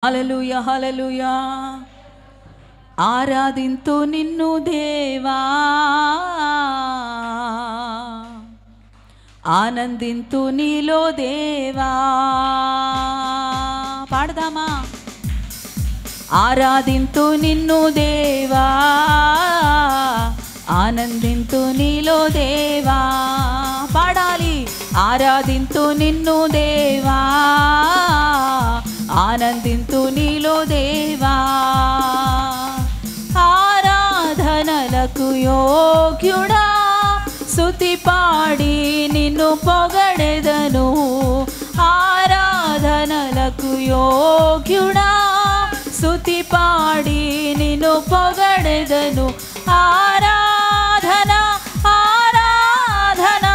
హల్లెలూయా హల్లెలూయా. ఆరాధింతు నిన్ను దేవా, ఆనందింతు నీలో దేవా. పాడదామా? ఆరాధింతు నిన్ను దేవా, ఆనందింతు నీలో దేవా. పాడాలి. ఆరాధింతు నిన్ను దేవా, ఆనందింతు నీలో దేవా. ఆరాధనలకు యోగ్యుడా, స్తుతి పాడి నిన్ను పొగడెదను. ఆరాధనలకు యోగ్యుడా, స్తుతి పాడి నిన్ను పొగడెదను. ఆరాధన ఆరాధన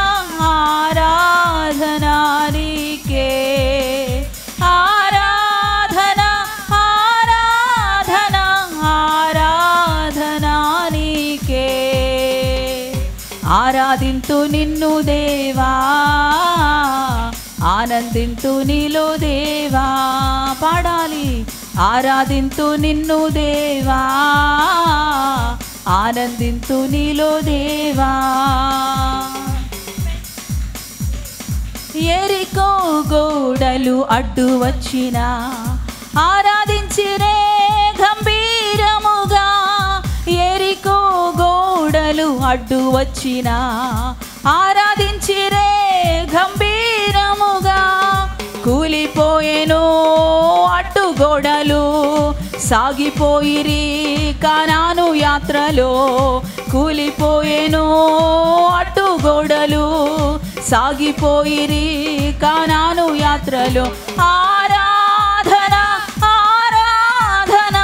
ఆరాధన నీకే. ఆరాధన ఆరాధన ఆరాధన నీకే. ఆరాధింతు నిన్ను దేవా, ఆనందింతు నీలో దేవా. పాడాలి. ఆరాధింతు నిన్ను దేవా, ఆనందింతు నీలో దేవా. ఎరికో గోడలు అడ్డు వచ్చిన ఆరాధించిరే గంభీరముగా. ఎరికో గోడలు అడ్డు వచ్చిన ఆరాధించిరే గంభీరముగా. కూలిపోయేను అడ్డుగోడలు, సాగిపోయిరి కానాను యాత్రలో. కూలిపోయేను అడ్డుగోడలు, సాగిపోయిరి కానాను యాత్రలో. ఆరాధన ఆరాధన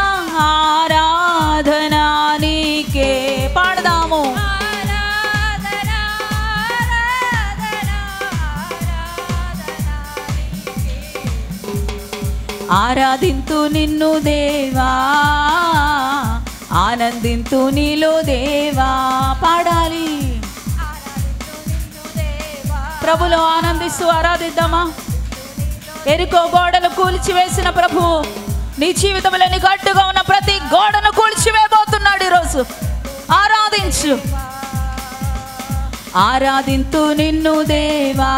ఆరాధన నీకే. పాడదాము. ఆరాధింతు నిన్ను దేవా, ఆనందింతు నీలో దేవా. పాడాలి. ప్రభులో ఆనందిస్తూ ఆరాధిద్దామా? ఎరికో గోడలు కూల్చివేసిన ప్రభు నీ జీవితంలో నీకు అడ్డుగా ఉన్న ప్రతి గోడను కూల్చివేయబోతున్నాడు ఈరోజు. ఆరాధించు. ఆరాధింతు నిన్ను దేవా,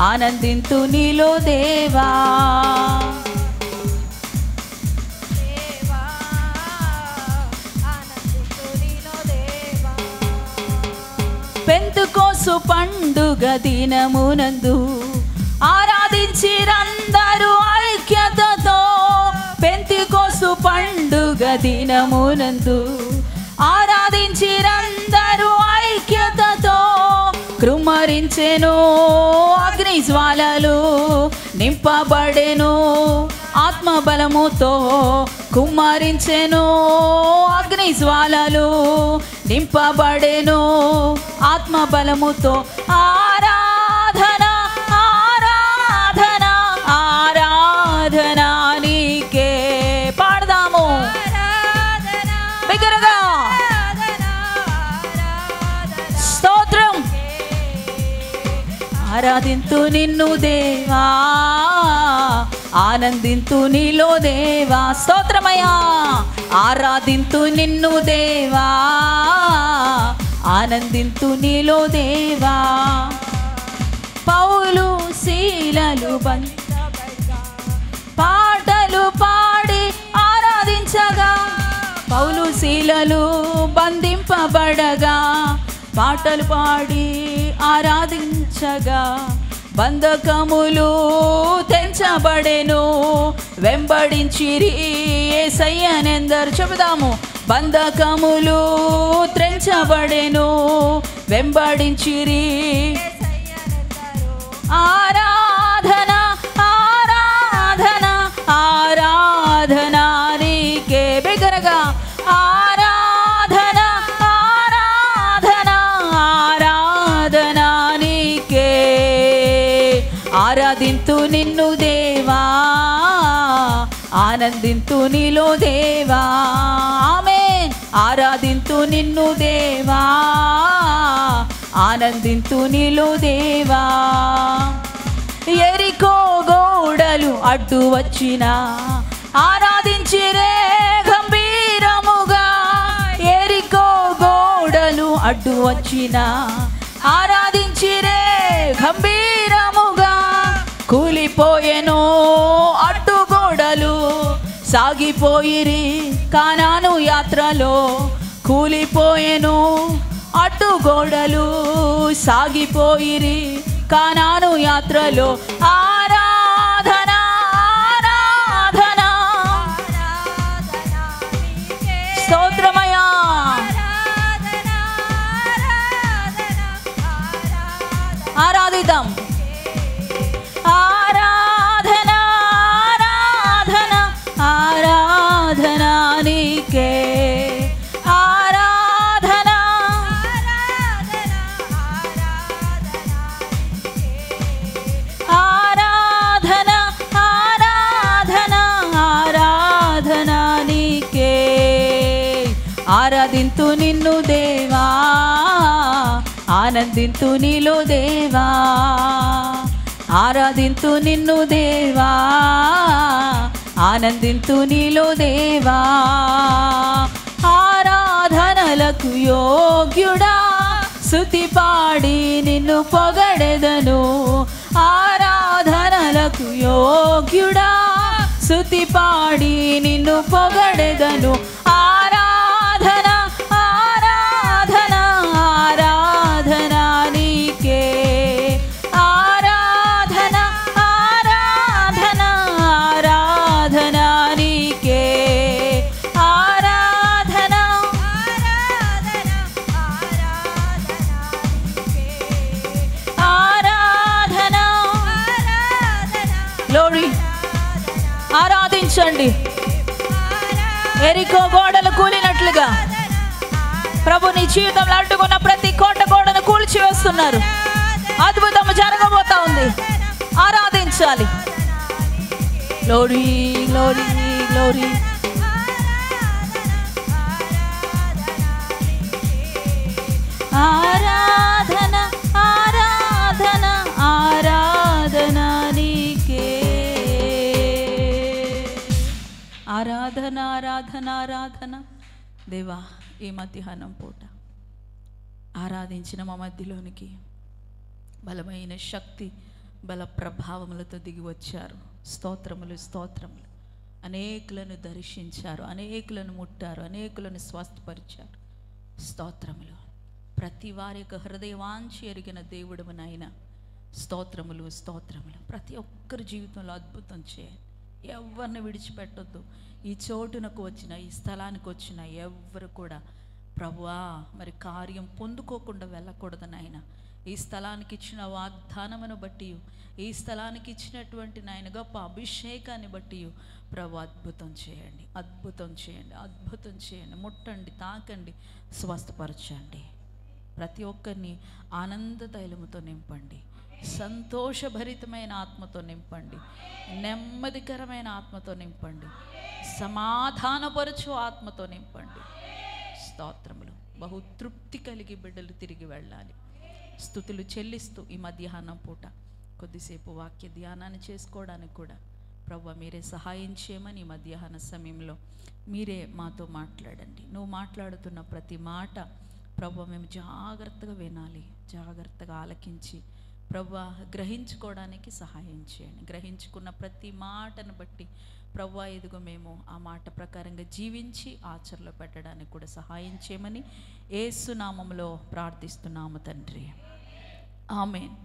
ఆనందింతు నీలో దేవా. పెంతెకోస్తు పండుగ దినమునందు ఆరాధించిరందరూ ఐక్యతతో. పెంతెకోస్తు పండుగ దినమునందు ఆరాధించిరందరూ ఐక్యతతో. కృమ్మరించెను అగ్ని జ్వాలలు, నింపబడెను ఆత్మబలముతో. కుమ్మరించెను అగ్ని జ్వాలలు, నింపబడెను ఆత్మబలముతో. ఆరాధన ఆరాధన ఆరాధన నీకే. పాడదాము బిగ్గరగా. స్తోత్రం. ఆరాధింతు నిన్ను దేవా, ఆనందింతు నీలో దేవా. స్తోత్రమయ్యా. ఆరాధింతు నిన్ను దేవా, ఆనందింతు నీలో దేవా. పౌలు శీలలు పాటలు పాడి ఆరాధించగా. పౌలు శీలలు బంధింపబడగా, పాటలు పాడి ఆరాధించగా. బంధకములు తెంచబడెను, వెంబడించిరి యేసయ్యనెందరు. చెబుదాము. బంధకములు త్రెంచబడెను, వెంబడించిరి. ఆరాధన ఆరాధన ఆరాధన నీకే. బిగ్గరగా. ఆరాధన ఆరాధన ఆరాధన నీకే. ఆరాధింతు నిన్ను దేవా, ఆనందింతు నీలో దేవా. ఆమేన్. ఆరాధింతు నిన్ను దేవా, ఆనందింతు నీలో దేవా. ఎరికో ఎరికో గోడలు అడ్డు వచ్చిన ఆరాధించిరే గంభీరముగా. ఎరికో గోడలు అడ్డు వచ్చిన ఆరాధించిరే గంభీరముగా. కూలిపోయెను అడ్డుగోడలు సాగిపోయిరి కానాను యాత్రలో. కూలిపోయెను అడ్డుగోడలు సాగిపోయిరి కానాను యాత్రలో. ఆరాధన ఆరాధన స్తోత్రమయా. ఆరాధిద్దాం. ఆరాధన ఆరాధన ఆరాధన నీకే. ఆరాధన ఆరాధన ఆరాధన ఆరాధన నీకే. ఆరాధింతు నిన్ను దేవా, ఆనందింతు నీలో దేవా. ఆరాధింతు నిన్ను దేవా, ఆనందింతు నీలో దేవా. ఆరాధనలకు యోగ్యుడా, స్తుతి పాడి నిన్ను పొగడెదను. ఆరాధనలకు యోగ్యుడా, స్తుతి పాడి నిన్ను పొగడెదను. ఆరాధన ఆరాధన ఆరాధన నీకే. ఆరాధన ఆరాధన ఆరాధన నీకే. ఆరాధన ఆరాధన గ్లోరీ. ఆరాధించండి. ఎరికో గోడలు కూలినట్లుగా ప్రభు నీ జీవితంలో అడ్డుకున్న ప్రతి కోట గోడను కూల్చివేస్తున్నారు. అద్భుతం జరగబోతా ఉంది. ఆరాధించాలి. Glory glory glory. ఆరాధన ఆరాధన ఆరాధన నీకే. ఆరాధన ఆరాధన ఆరాధన. దేవా, ఈ మధ్యాహ్నం పూట ఆరాధించిన మా మధ్యలోనికి బలమైన శక్తి బల ప్రభావములతో దిగి వచ్చారు. స్తోత్రములు స్తోత్రములు. అనేకులను దర్శించారు, అనేకులను ముట్టారు, అనేకులను స్వస్థపరిచారు. స్తోత్రములు. ప్రతి వారి యొక్క హృదయవాంఛ ఎరిగిన దేవుడము నాయన. స్తోత్రములు స్తోత్రములు. ప్రతి ఒక్కరి జీవితంలో అద్భుతం చేయండి. ఎవరిని విడిచిపెట్టొద్దు. ఈ చోటునకు వచ్చిన, ఈ స్థలానికి వచ్చిన ఎవ్వరు కూడా ప్రభువా మరి కార్యం పొందుకోకుండా వెళ్ళకూడదు నాయన. ఈ స్థలానికి ఇచ్చిన వాగ్దానమును బట్టి, ఈ స్థలానికి ఇచ్చినటువంటి నాయన గొప్ప అభిషేకాన్ని బట్టి ప్రభు అద్భుతం చేయండి, అద్భుతం చేయండి, అద్భుతం చేయండి. ముట్టండి, తాకండి, స్వస్థపరచండి. ప్రతి ఒక్కరిని ఆనంద తైలముతో నింపండి. సంతోషభరితమైన ఆత్మతో నింపండి. నెమ్మదికరమైన ఆత్మతో నింపండి. సమాధానపరచు ఆత్మతో నింపండి. స్తోత్రములు. బహు తృప్తి కలిగి బిడ్డలు తిరిగి వెళ్ళాలి. స్తుతులు చెల్లిస్తూ ఈ మధ్యాహ్నం పూట కొద్దిసేపు వాక్య ధ్యానాన్ని చేసుకోవడానికి కూడా ప్రభువా మీరే సహాయం చేయమని ఈ మధ్యాహ్న సమయంలో మీరే మాతో మాట్లాడండి. నువ్వు మాట్లాడుతున్న ప్రతి మాట ప్రభువా మేము జాగ్రత్తగా వినాలి, జాగ్రత్తగా ఆలకించి ప్రభువా గ్రహించుకోవడానికి సహాయం చేయండి. గ్రహించుకున్న ప్రతి మాటను బట్టి ప్రభువా ఇదిగో మేము ఆ మాట ప్రకారంగా జీవించి ఆచరణలో పెట్టడానికి కూడా సహాయం చేయమని యేసు నామములో ప్రార్థిస్తున్నాము తండ్రి. ఆమేన్.